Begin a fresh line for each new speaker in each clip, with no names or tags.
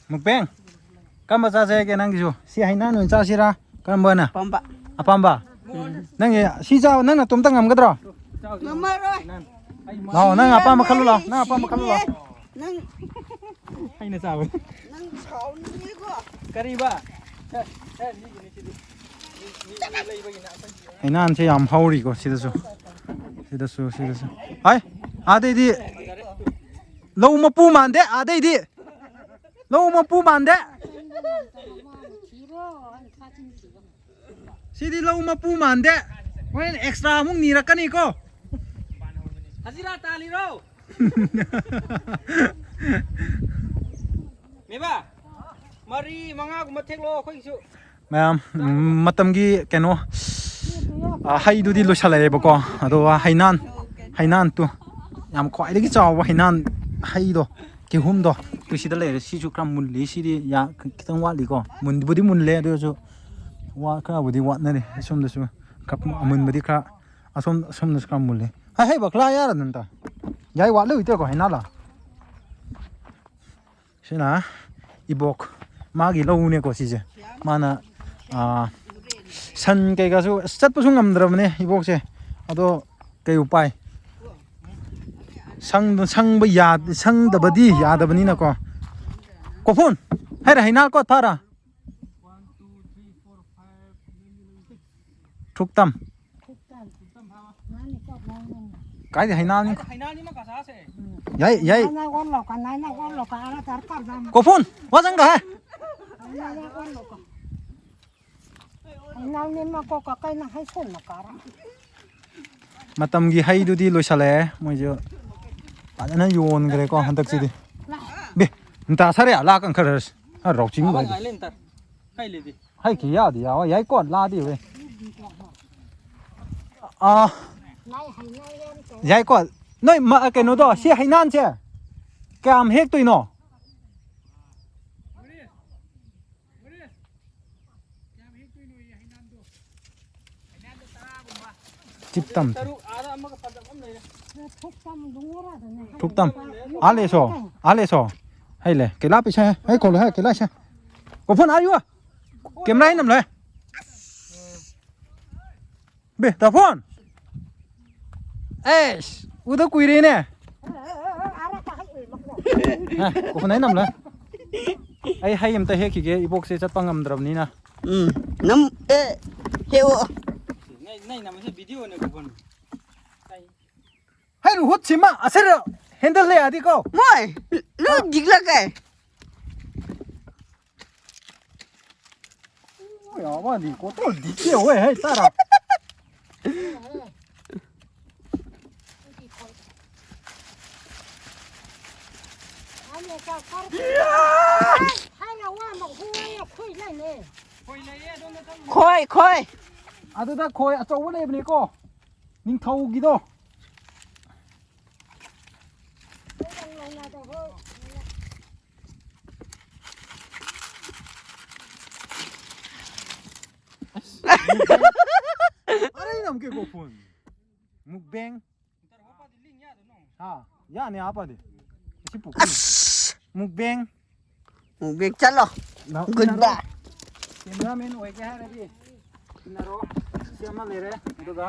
ꯃꯨꯛꯕꯦꯡ ꯀꯔꯝꯕ ꯆꯥꯁꯦꯒꯦ ꯅꯪꯒꯤꯁꯨ ꯁꯤ ꯍꯩꯅꯥꯟ ꯑꯣꯏꯅ ꯆꯥꯁꯤꯔꯥ ꯀꯔꯝꯕꯅ
ꯄꯥꯝꯕ
ꯑꯄꯥꯝꯕ ꯅꯪꯒꯤ ꯁꯤ ꯆꯥꯕ ꯅꯪꯅ ꯇꯣꯝꯇ ꯉꯝꯒꯗ꯭ꯔꯣ
ꯉꯝꯃꯔꯣꯏ
ꯂꯥꯛꯑꯣ ꯅꯪ ꯑꯄꯥꯝꯕ ꯈꯜꯂꯨ ꯂꯥꯛꯑꯣ ꯅꯪ ꯑꯄꯥꯝꯕ ꯈꯜꯂꯨ ꯂꯥꯛꯑꯣ
ꯅꯪ
ꯑꯩꯅ ꯆꯥꯕ
ꯅꯪ ꯁꯥꯎꯅꯤꯡꯉꯦꯀꯣ
ꯀꯔꯤꯕ ꯍꯩꯅꯥꯟꯁꯦ ꯌꯥꯝ ꯍꯧꯔꯤꯀꯣ ꯁꯤꯗꯁꯨ ꯍꯥꯏ ꯑꯥꯗꯩꯗꯤ ꯂꯧ ꯃꯄꯨ ꯃꯥꯟꯗꯦ ꯑꯥꯗꯩꯗꯤ ꯂꯧ ꯃꯄꯨ ꯃꯥꯟꯗꯦ ꯁꯤꯗꯤ ꯂꯧ ꯃꯄꯨ ꯃꯥꯟꯗꯦ ꯍꯣꯔꯦꯟ ꯑꯦꯛꯁꯇ꯭ꯔꯥ ꯑꯃꯨꯛ ꯅꯤꯔꯛꯀꯅꯤꯀꯣ
ꯍꯖꯤꯔꯥ ꯇꯥꯜꯂꯤꯔꯣ ꯃꯦꯕꯥ ꯃꯔꯤ ꯃꯉꯥꯒꯨꯝꯕ ꯊꯦꯛꯂꯛꯑꯣ ꯑꯩꯈꯣꯏꯒꯤꯁꯨ
ꯃꯌꯥꯝ ꯃꯇꯝꯒꯤ ꯀꯩꯅꯣ ꯍꯩꯗꯨꯗꯤ ꯂꯣꯏꯁꯜꯂꯛꯑꯦꯕꯀꯣ ꯑꯗꯨꯒ ꯍꯩꯅꯥꯟ ꯇꯨ ꯌꯥꯝ ꯈ꯭ꯋꯥꯏꯗꯒꯤ ꯆꯥꯎꯕ ꯍꯩꯅꯥꯟ ꯍꯩꯗꯣ ꯀꯤꯍꯨꯝꯗꯣ ꯇꯨ ꯁꯤꯗ ꯂꯩꯔꯦ ꯁꯤꯁꯨ ꯈꯔ ꯃꯨꯜꯂꯤ ꯁꯤꯗꯤ ꯈꯤꯇꯪ ꯋꯥꯠꯂꯤꯀꯣ ꯃꯨꯟꯕꯨꯗꯤ ꯃꯨꯜꯂꯦ ꯑꯗꯨ ꯑꯣꯏꯔꯁꯨ ꯈꯔꯕꯨꯗꯤ ꯋꯥꯠꯅꯔꯤ ꯑꯁꯣꯝꯗꯁꯨ ꯑꯃꯨꯟꯕꯗꯤ ꯈꯔ ꯑꯁꯣꯝꯗꯁꯨ ꯈꯔ ꯃꯨꯜꯂꯤ ꯍꯩ ꯕꯀꯂꯥ ꯌꯥꯔꯗꯅ ꯌꯥꯏ ꯋꯥꯠꯂꯨ ꯏꯇꯦꯀꯣ ꯍꯩꯅꯥꯜꯂ ꯁꯤꯅ ꯏꯕꯣꯛ ꯃꯥꯒꯤ ꯂꯧꯅꯦꯀꯣ ꯁꯤꯁꯦ ꯃꯥꯅ ꯁꯟ ꯀꯩꯀꯥꯁꯨ ꯆꯠꯄꯁꯨ ꯉꯝꯗ꯭ꯔꯕꯅꯦ ꯏꯕꯣꯛꯁꯦ ꯑꯗꯣ ꯀꯩ ꯎꯄꯥꯏ ꯁꯪꯗꯕꯗꯤ ꯌꯥꯗꯕꯅꯤꯅꯀꯣ ꯀꯣꯐꯨꯟ ꯍꯩꯔ ꯍꯩꯅꯥꯜꯀꯣ ꯐꯔ ꯊꯨꯛꯇꯝ ꯀꯥꯏꯗ ꯍꯩꯅꯥꯜꯅꯤ ꯌꯥꯏ ꯀꯣꯐꯨꯟ 와장가 해 ꯃꯇꯝꯒꯤ ꯍꯩꯗꯨꯗꯤ ꯂꯣꯏꯁꯜꯂꯛꯑꯦ ꯃꯣꯏꯁꯨ ꯐꯖꯅ ꯌꯣꯟꯈ꯭ꯔꯦꯀꯣ ꯍꯟꯗꯛꯁꯤꯗꯤ ꯕꯦ ꯅꯇꯥ ꯁꯥꯔꯦ ꯂꯥꯛꯀꯟ ꯈꯔ ꯔꯧꯆꯤꯡ ꯍꯩꯈꯤ ꯌꯥꯗꯤ ꯌꯥꯋ ꯌꯥꯏꯀꯣ ꯂꯥꯗꯤ ꯋꯦ ꯌꯥꯏꯀꯣ ꯅꯣꯏ ꯀꯩꯅꯣꯗꯣ ꯁꯤ ꯍꯩꯅꯥꯟꯁꯦ ꯀꯌꯥꯝ ꯍꯦꯛꯇꯣꯏꯅꯣ ꯆꯤꯞꯇꯝ ꯊꯨꯛꯇꯝ आलेसो हैले केला पिसा है कोलो है केला से कोफन आयु केमरा नम ले बे तफोन एस उदा कुइरे ने कोफन है नम ले ai hay em ta he ki ge ibok se chat pangam drabnina
nam e heo
nay nam se video ne kupon
hay ru hut chima aser handle le adi ko
moi lu digla kai
ya wa ni ko to di ke we hay tara
khoi
aduda khoi achau le bni ko ning thau gi do अरे नम के गोफोन mukbang ha ya ne apa de si puk mukbang
chalo goodbye
cameraman oi ke ha ready naro siama le re aduga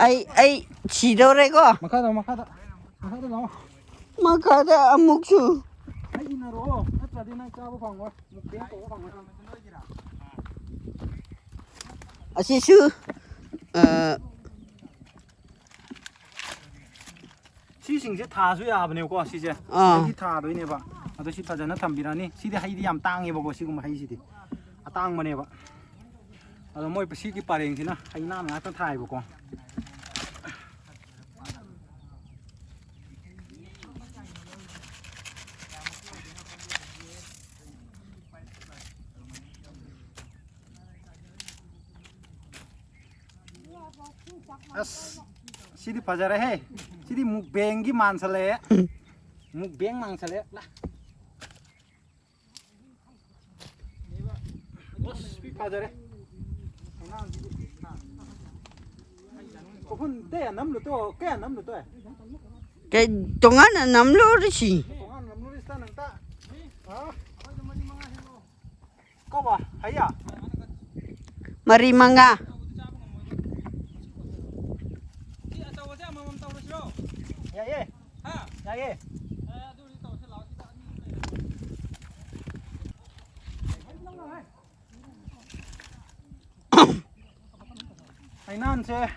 ai chidore ko
makada
makada amuksu
ai naro atra de na cha ba phangwa mukbang ko phangwa
asisu
시싱제 타수 야ꯕꯅꯦꯀꯣ 시제 이 타도이네ꯕ ꯑꯗꯣ ꯁꯤ ꯐꯖꯅ ꯊꯝꯕꯤꯔꯅꯤ ꯁꯤꯗꯤ ꯍꯩꯗꯤ ꯌꯥꯝ ꯇꯥꯡꯉꯦꯕꯀꯣ ꯁꯤꯒꯨꯝꯕ ꯍꯩꯁꯤꯗꯤ ꯑꯇꯥꯡꯕꯅꯦꯕ ꯑꯗꯣ ꯃꯣꯏ ꯁꯤꯒꯤ ꯄꯔꯦꯡꯁꯤꯅ ꯍꯩꯅꯥꯟ ꯉꯥꯛꯇ ꯊꯥꯏꯕꯀꯣ ꯑꯁ सिदी फजरे है सिदी मुकबेंगी मानसले मुकबेंग मांगसले ला बस भी फजरे कोफुन ते नम लो तो के नम लो तो
cái tongan nằm lố đấy gì
tongan nम लो रिस्ता नंता có bà thấy à
Mari mangga.
dạ yeah dạ yeah hay nan xe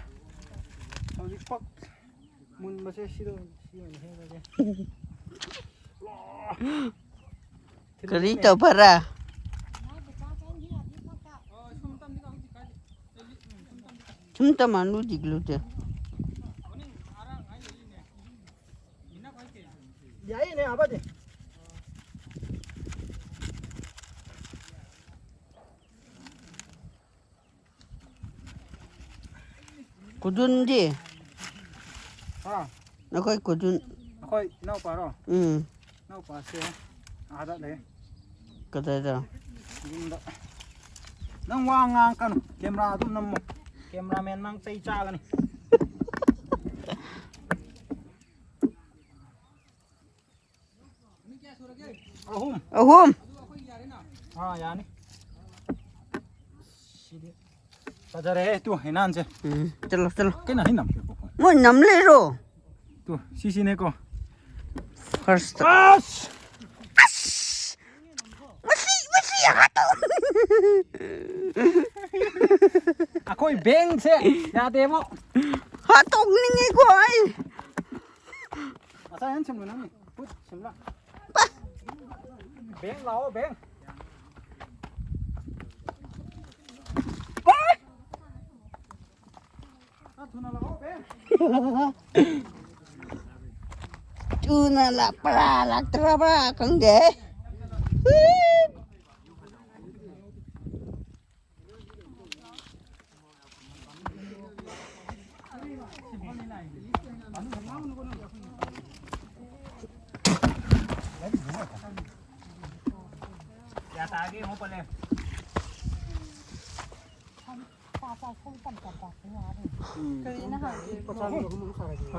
tao đi bắt muốn mà xe xí đâu xí này hết rồi
Kerito para. Chúng mà nuôi gì luôn chứ?
vậy nè apa gì
Kudun đi.
à
Nó coi kudun.
thôi nấu bà rồi
Ừ.
nấu bà xe à đó đấy
Cái đó đó.
nang wang ngang kan camera tu nam cameraman nang tay cha kan ni ahum
Ahum.
à ya ni Pajare tu hinan se
Ừ. Chalo chalo.
cái nào hinam
Mo nằm lên rồi.
tu sisi ne ko
First.
ash
Masih ya tu.
akoi beng se ya te mo
Hatung ni ngi koi.
asa yan sem nang ni put sem la beng lao beng
Tuna la pra la tra pra kang de.
ya tagi mo pala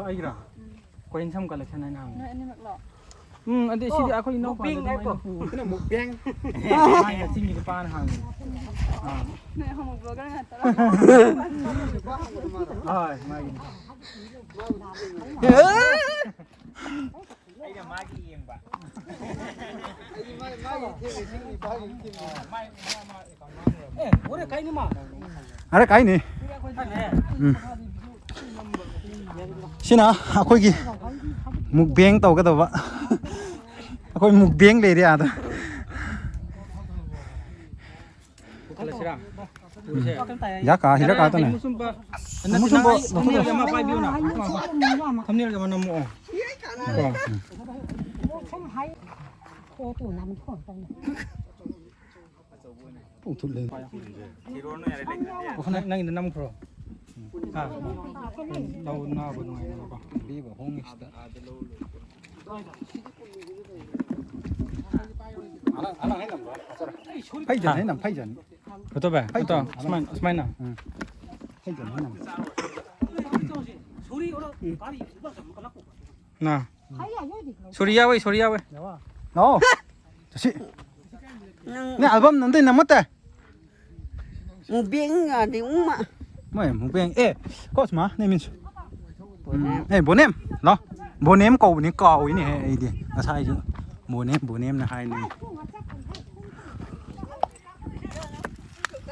ai ra ko in sam collection na nang ade si ako ino pa ping ai ko na muk beng ai na singi pa na hang
Này không một vừa cái này tao
ai mai ai là mai cái em ba Ada cái này. Xin à, tôi kì mục biếng tàu cái tàu vậy. Tôi mục biếng để đi à thôi. Giá cả thì giá cả tôi này. Musuh bo,
Thumbnail jama 5 view na. Thumbnail jama 5 mo.
Thụt lên.
Nang ina 5 crore. Ah. Daw na ba ngay na ba?
Đi vào hôngista. Alang hay nằm đó. Hay dần hay nằm hay dần.
Betul ba? Betul. Smile na.
Hay dần hay nằm.
Na. Surya wei, Surya wei.
Nó. Chị. Nè album nanti nằm mất à?
Mu biếng à thì cũng mà.
Mày mục biếng. Ê, có gì mà? Này mình. Ê, bố nem. Nó. Bố nem cầu ní cầu ý này ấy đi. Là sai chứ. Bố nem là hai này.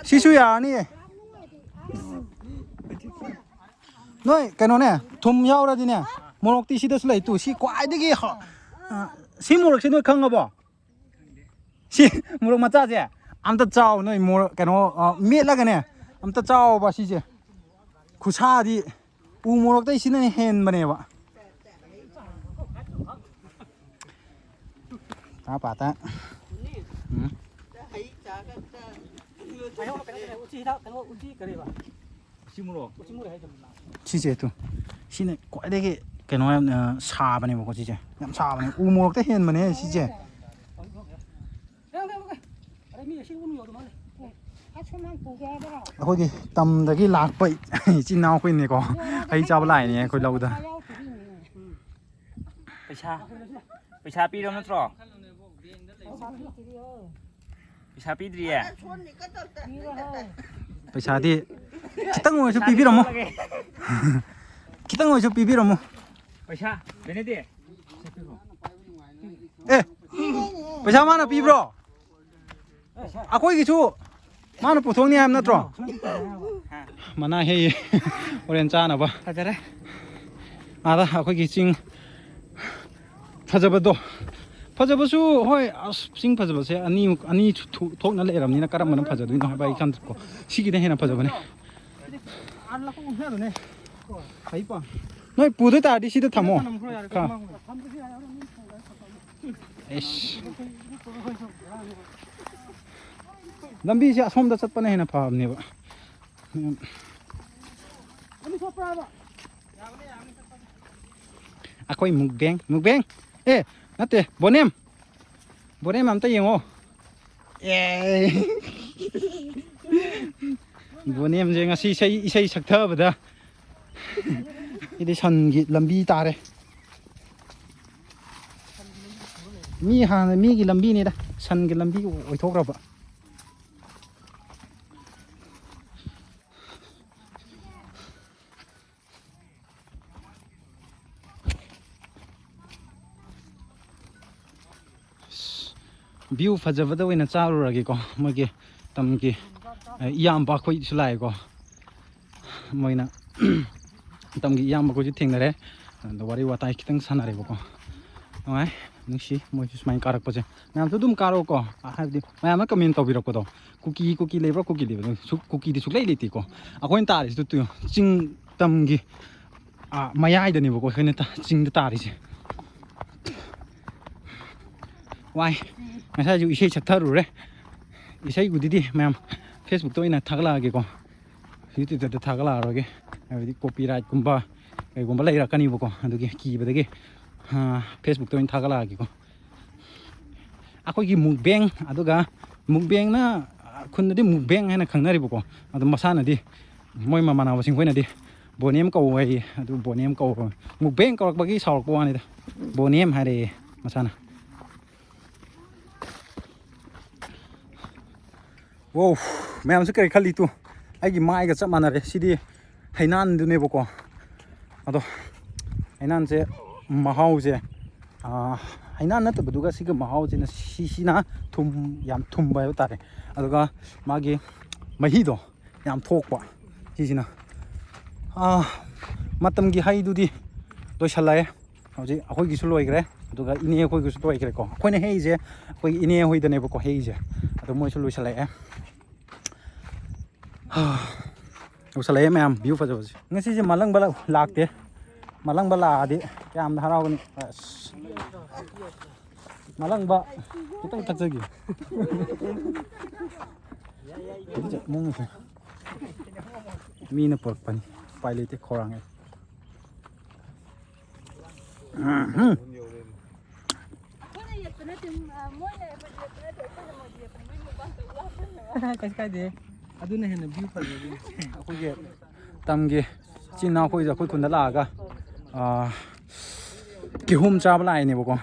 Xí xui à nè. Nói cái nó nè, thùng nhau ra đi nè. Một tí xí đó lấy tủ xí quái đấy kì họ. Xí một xí nuôi khăng à bỏ. Xí một mà cha gì? Am ta chao nói một cái nó miết là cái nè. Am ta chao bà xí gì? Khu xa đi. U một tí xí này hèn bà nè bà. Ta bà ta. Chị chế tu, chị này quậy đấy cái nó em xà bên này một cái chị chế, em xà bên này, u một cái hiền bên này chị chế. Thôi kì, tầm cái lạc bậy, chị nào quên này có, hay chào lại này, coi lâu rồi.
ไปชาปีแล้วนะตรอ
ꯄꯩꯁꯥ ꯄꯤꯗ꯭ꯔꯤꯌꯦ
ꯄꯩꯁꯥꯗꯤ ꯈꯤꯇꯪ ꯑꯣꯏꯔꯁꯨ ꯄꯤꯕꯤꯔꯝꯃꯣ ꯈꯤꯇꯪ ꯑꯣꯏꯔꯁꯨ ꯄꯤꯕꯤꯔꯝꯃꯣ
ꯄꯩꯁꯥ ꯕꯦꯅꯦꯗꯤ
ꯑꯦ ꯄꯩꯁꯥ ꯃꯥꯅ ꯄꯤꯕ꯭ꯔꯣ ꯑꯩꯈꯣꯏꯒꯤꯁꯨ ꯃꯥꯅ ꯄꯨꯊꯣꯛꯅꯤ ꯍꯥꯏꯕ ꯅꯠꯇ꯭ꯔꯣ ꯃꯅꯥ ꯍꯦꯛꯏ ꯍꯣꯔꯦꯟ ꯆꯥꯅꯕ
ꯐꯖꯔꯦ
ꯑꯥꯗ ꯑꯩꯈꯣꯏꯒꯤ ꯆꯤꯡ ꯐꯖꯕꯗꯣ ꯐꯖꯕꯁꯨ ꯍꯣꯏ ꯑꯁ ꯆꯤꯡ ꯐꯖꯕꯁꯦ ꯑꯅꯤ ꯊꯣꯛꯅ ꯂꯩꯔꯕꯅꯤꯅ ꯀꯔꯝꯕꯅ ꯐꯖꯗꯣꯏꯅꯣ ꯍꯥꯏꯕ ꯑꯩ ꯈꯪꯗ꯭ꯔꯦꯀꯣ ꯁꯤꯒꯤꯗ ꯍꯦꯟꯅ ꯐꯖꯕꯅꯦ ꯅꯣꯏ ꯄꯨꯗꯣꯏ ꯇꯥꯔꯗꯤ ꯁꯤꯗ ꯊꯝꯃꯣ ꯂꯝꯕꯤꯁꯦ ꯑꯁꯣꯝꯗ ꯆꯠꯄꯅ ꯍꯦꯟꯅ ꯐꯕꯅꯦꯕ ꯑꯩꯈꯣꯏ ꯃꯨꯛꯕꯦꯡ ꯑꯦ ꯅꯠꯇꯦ ꯕꯣꯅꯦꯝ ꯑꯝꯇ ꯌꯦꯡꯉꯣ ꯑꯦ ꯕꯣꯅꯦꯝꯁꯦ ꯉꯁꯤ ꯏꯁꯩ ꯁꯛꯊꯕꯗ ꯁꯤꯗꯤ ꯁꯟꯒꯤ ꯂꯝꯕꯤ ꯇꯥꯔꯦ ꯍꯥꯟꯅ ꯃꯤꯒꯤ ꯂꯝꯕꯤꯅꯤꯗ ꯁꯟꯒꯤ ꯂꯝꯕꯤ ꯑꯣꯏꯊꯣꯛꯈ꯭ꯔꯕ ꯚ꯭ꯌꯨ ꯐꯖꯕꯗ ꯑꯣꯏꯅ ꯆꯥꯔꯨꯔꯒꯦꯀꯣ ꯃꯣꯏꯒꯤ ꯇꯝꯒꯤ ꯏꯌꯥꯝꯕ ꯑꯩꯈꯣꯏꯁꯨ ꯂꯥꯛꯑꯦꯀꯣ ꯃꯣꯏꯅ ꯇꯝꯒꯤ ꯏꯌꯥꯝꯕ ꯑꯩꯈꯣꯏꯁꯨ ꯊꯦꯡꯅꯔꯦ ꯑꯗꯣ ꯋꯥꯔꯤ ꯋꯥꯇꯥꯏ ꯈꯤꯇꯪ ꯁꯥꯟꯅꯔꯦꯕꯀꯣ ꯅꯨꯡꯉꯥꯏ ꯅꯨꯡꯁꯤ ꯃꯣꯏꯁꯨ ꯁꯨꯃꯥꯏꯅ ꯀꯥꯔꯛꯄꯁꯦ ꯃꯌꯥꯝꯁꯨ ꯑꯗꯨꯝ ꯀꯥꯔꯛꯑꯣꯀꯣ ꯍꯥꯏꯕꯗꯤ ꯃꯌꯥꯝꯅ ꯀꯃꯦꯟ ꯇꯧꯕꯤꯔꯛꯄꯗꯣ ꯀꯨꯀꯤ ꯂꯩꯕ꯭ꯔꯥ ꯀꯨꯀꯤ ꯂꯩꯕ꯭ꯔꯥ ꯀꯨꯀꯤꯗꯤ ꯁꯨꯛꯂꯩ ꯂꯩꯇꯦꯀꯣ ꯑꯩꯈꯣꯏꯅ ꯇꯥꯔꯤꯁꯤꯗ ꯆꯤꯡ ꯇꯝꯒꯤ ꯃꯌꯥꯏꯗꯅꯦꯕꯀꯣ ꯑꯩꯈꯣꯏꯅ ꯆꯤꯡꯗ ꯇꯥꯔꯤꯁꯦ ꯋꯥꯏ ꯉꯁꯥꯏꯁꯨ ꯏꯁꯩ ꯁꯛꯊꯔꯨꯔꯦ ꯏꯁꯩꯕꯨꯗꯤ ꯃꯌꯥꯝ ꯐꯦꯁꯕꯨꯛꯇ ꯑꯣꯏꯅ ꯊꯥꯒꯠꯂꯛꯑꯒꯦꯀꯣ ꯌꯨꯇ꯭ꯌꯨꯕꯇ ꯊꯥꯒꯠꯂꯛꯑꯔꯣꯏꯒꯦ ꯍꯥꯏꯕꯗꯤ ꯀꯣꯄꯤꯔꯥꯏꯠꯀꯨꯝꯕ ꯀꯩꯒꯨꯝꯕ ꯂꯩꯔꯛꯀꯅꯤꯕꯀꯣ ꯑꯗꯨꯒꯤ ꯀꯤꯕꯗꯒꯤ ꯐꯦꯁꯕꯨꯛꯇ ꯑꯣꯏꯅ ꯊꯥꯒꯠꯂꯛꯑꯒꯦꯀꯣ ꯑꯩꯈꯣꯏꯒꯤ ꯃꯨꯛꯕꯦꯡ ꯑꯗꯨꯒ ꯃꯨꯛꯕꯦꯡꯅ ꯈꯨꯟꯗꯗꯤ ꯃꯨꯛꯕꯦꯡ ꯍꯥꯏꯅ ꯈꯪꯅꯔꯤꯕꯀꯣ ꯑꯗꯨ ꯃꯁꯥꯅꯗꯤ ꯃꯣꯏ ꯃꯃꯥꯟꯅꯕꯁꯤꯡ ꯑꯩꯈꯣꯏꯅꯗꯤ ꯕꯣꯅꯦꯝ ꯀꯧ ꯍꯥꯏꯌꯦ ꯑꯗꯨ ꯕꯣꯅꯦꯝ ꯀꯧꯕ ꯃꯨꯛꯕꯦꯡ ꯀꯧꯔꯛꯄꯒꯤ ꯁꯥꯎꯔꯛꯄ ꯋꯥꯅꯤꯗ ꯕꯣꯅꯦꯝ ꯍꯥꯏꯔꯛꯑꯦ ꯃꯁꯥꯅ ꯋꯣ ꯃꯌꯥꯝꯁꯨ ꯀꯔꯤ ꯈꯜꯂꯤ ꯑꯩꯒꯤ ꯃꯥꯏꯒ ꯆꯞ ꯃꯥꯟꯅꯔꯦ ꯁꯤꯗꯤ ꯍꯩꯅꯥꯟꯗꯨꯅꯦꯕꯀꯣ ꯑꯗꯣ ꯍꯩꯅꯥꯟꯁꯦ ꯃꯍꯥꯎꯁꯦ ꯍꯩꯅꯥꯟ ꯅꯠꯇꯕꯗꯨꯒ ꯁꯤꯒ ꯃꯍꯥꯎꯁꯤꯅ ꯁꯤꯅ ꯌꯥꯝ ꯊꯨꯝꯕ ꯍꯥꯏꯕ ꯇꯥꯔꯦ ꯑꯗꯨꯒ ꯃꯥꯒꯤ ꯃꯍꯤꯗꯣ ꯌꯥꯝ ꯊꯣꯛꯄ ꯁꯤꯁꯤꯅ ꯃꯇꯝꯒꯤ ꯍꯩꯗꯨꯗꯤ ꯂꯣꯏꯁꯜꯂꯛꯑꯦ ꯍꯧꯖꯤꯛ ꯑꯩꯈꯣꯏꯒꯤꯁꯨ ꯂꯣꯏꯈ꯭ꯔꯦ ꯑꯗꯨꯒ ꯏꯅꯦ ꯑꯩꯈꯣꯏꯒꯤꯁꯨ ꯂꯣꯏꯈ꯭ꯔꯦꯀꯣ ꯑꯩꯈꯣꯏꯅ ꯍꯦꯛꯏꯁꯦ ꯑꯩꯈꯣꯏꯒꯤ ꯏꯅꯦ ꯍꯣꯏꯗꯅꯦꯕꯀꯣ ꯍꯦꯛꯏꯁꯦ ꯑꯗꯣ ꯃꯣꯏꯁꯨ ꯂꯣꯏꯁꯜꯂꯛꯑꯦ ꯂꯣꯏꯁꯜꯂꯛꯑꯦ ꯃꯌꯥꯝ ꯚ꯭ꯌꯨ ꯐꯖꯕꯁꯦ ꯉꯁꯤꯁꯦ ꯃꯥꯂꯪꯕ ꯂꯥꯛꯇꯦ ꯃꯥꯂꯪꯕ ꯂꯥꯛꯑꯗꯤ ꯀꯌꯥꯝꯅ ꯍꯔꯥꯎꯒꯅꯤ ꯑꯁ ꯃꯥꯂꯪꯕ ꯈꯤꯇꯪ ꯊꯛꯆꯒꯦ ꯃꯤꯅ ꯄꯨꯔꯛꯄꯅꯤ ꯎꯄꯥꯏ ꯂꯩꯇꯦ ꯈꯧꯔꯥꯡꯉꯦ
ꯀꯩꯁꯨ ꯀꯥꯏꯗꯦ ꯑꯗꯨꯅ ꯍꯦꯟꯅ ꯚ꯭ꯌꯨ ꯐꯖꯕꯅꯤ
ꯑꯩꯈꯣꯏꯒꯤ ꯇꯝꯒꯤ ꯏꯆꯤꯟ ꯏꯅꯥꯎꯈꯣꯏꯗ ꯑꯩꯈꯣꯏ ꯈꯨꯟꯗ ꯂꯥꯛꯑꯒ ꯀꯤꯍꯣꯝ ꯆꯥꯕ ꯂꯥꯛꯏꯅꯦꯕꯀꯣ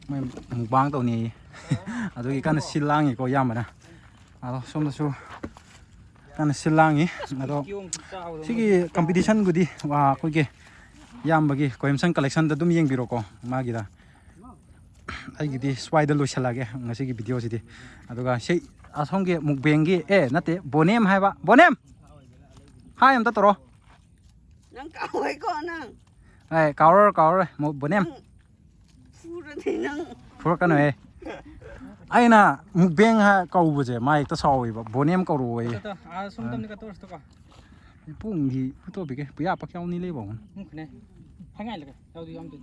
ꯃꯣꯏ ꯃꯨꯛꯕꯥꯡ ꯇꯧꯅꯩꯌꯦ ꯑꯗꯨꯒꯤ ꯀꯟꯅ ꯁꯤꯜ ꯂꯥꯡꯉꯤꯀꯣ ꯑꯌꯥꯝꯕꯅ ꯑꯗꯣ ꯁꯣꯝꯗꯁꯨ ꯀꯟꯅ ꯁꯤꯜ ꯂꯥꯡꯉꯤ ꯑꯗꯣ ꯁꯤꯒꯤ ꯀꯝꯄꯤꯇꯤꯁꯟꯕꯨꯗꯤ ꯑꯩꯈꯣꯏꯒꯤ ꯏꯌꯥꯝꯕꯒꯤ ꯀꯣꯏꯝꯁꯟ ꯀꯂꯦꯛꯁꯟꯗ ꯑꯗꯨꯝ ꯌꯦꯡꯕꯤꯔꯣꯀꯣ ꯃꯥꯒꯤꯗ ꯑꯩꯒꯤꯗꯤ ꯁ꯭ꯋꯥꯏꯗ ꯂꯣꯏꯁꯤꯜꯂꯒꯦ ꯉꯁꯤꯒꯤ ꯚꯤꯗꯤꯑꯣꯁꯤꯗꯤ ꯑꯗꯨꯒ ꯁꯤ ꯑꯁꯣꯝꯒꯤ ꯃꯨꯛꯕꯦꯡꯒꯤ ꯅꯠꯇꯦ ꯕꯣꯅꯦꯝ ꯍꯥꯏꯕ ꯕꯣꯅꯦꯝ ꯍꯥꯏ ꯑꯝꯇ ꯇꯧꯔꯣ
Nang kaway ko nang.
ꯀꯥꯎꯔꯔꯣꯏ ꯕꯣꯅꯦꯝ
Purati nang.
ꯐꯨꯔꯛꯀꯅꯨ ꯑꯩꯅ ꯃꯨꯛꯕꯦꯡ ꯀꯧꯕꯁꯦ ꯃꯥ ꯍꯦꯛꯇ ꯁꯥꯎꯋꯦꯕ ꯕꯣꯅꯦꯝ ꯀꯧꯔꯛꯑꯣꯌꯦ ꯄꯨꯡꯒꯤ ꯐꯣꯇꯣ ꯄꯤꯒꯦ ꯄꯨꯌꯥ ꯄꯛꯆꯥꯎꯅꯤ ꯂꯩꯕ
ꯍꯪꯉꯥꯏ ꯂꯒ ꯌꯥꯎꯗꯤ ꯌꯥꯎꯗꯦ